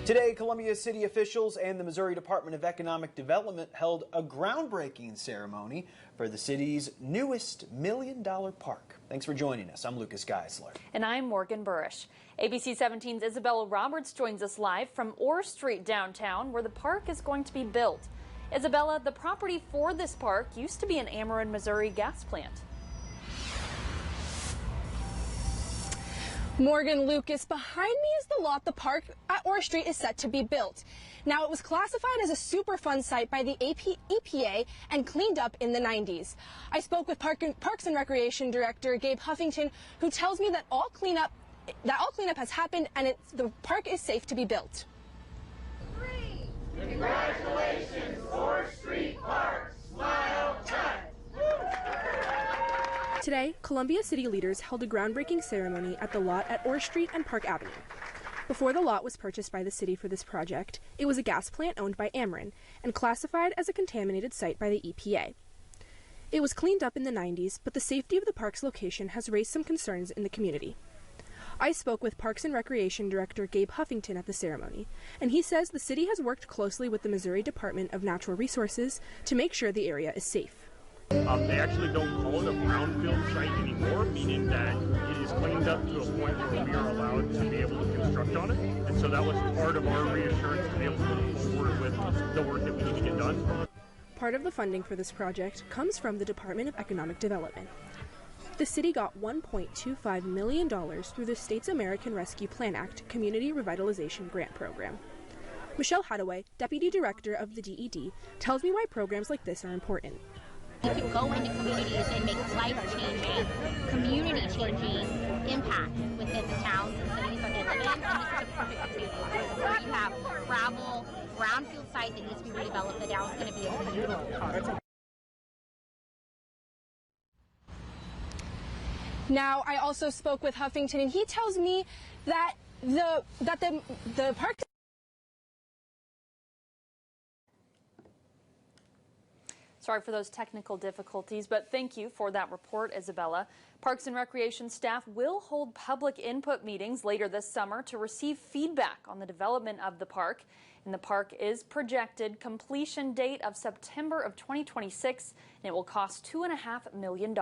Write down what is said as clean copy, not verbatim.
Today, Columbia City officials and the Missouri Department of Economic Development held a groundbreaking ceremony for the city's newest $1 million park. Thanks for joining us. I'm Lucas Geisler. And I'm Morgan Burrish. ABC 17's Isabella Roberts joins us live from Orr Street downtown, where the park is going to be built. Isabella, the property for this park used to be an Ameren, Missouri gas plant. Morgan, Lucas, behind me is the lot the park at Orr Street is set to be built. Now, it was classified as a Superfund site by the EPA and cleaned up in the 90s. I spoke with Parks and Recreation Director Gabe Huffington, who tells me that all cleanup has happened and the park is safe to be built. Congratulations, Orr Street Park. Smile time. Today, Columbia City leaders held a groundbreaking ceremony at the lot at Orr Street and Park Avenue. Before the lot was purchased by the city for this project, it was a gas plant owned by Ameren and classified as a contaminated site by the EPA. It was cleaned up in the 90s, but the safety of the park's location has raised some concerns in the community. I spoke with Parks and Recreation Director Gabe Huffington at the ceremony, and he says the city has worked closely with the Missouri Department of Natural Resources to make sure the area is safe. They actually don't call it a brownfield site anymore, meaning that it is cleaned up to a point where we are allowed to be able to construct on it. And so that was part of our reassurance to be able to move forward with the work that we need to get done. Part of the funding for this project comes from the Department of Economic Development. The city got $1.25 million through the state's American Rescue Plan Act Community Revitalization Grant Program. Michelle Hadaway, Deputy Director of the DED, tells me why programs like this are important. You can go into communities and make life-changing, community-changing impact within the towns and cities that they live in. And this is a perfect example where you have gravel, brownfield site that needs to be redeveloped, but now it's going to be a community park. Now, I also spoke with Huffington, and he tells me that the park. Sorry for those technical difficulties, but thank you for that report, Isabella. Parks and Recreation staff will hold public input meetings later this summer to receive feedback on the development of the park. And the park is projected completion date of September of 2026, and it will cost $2.5 million.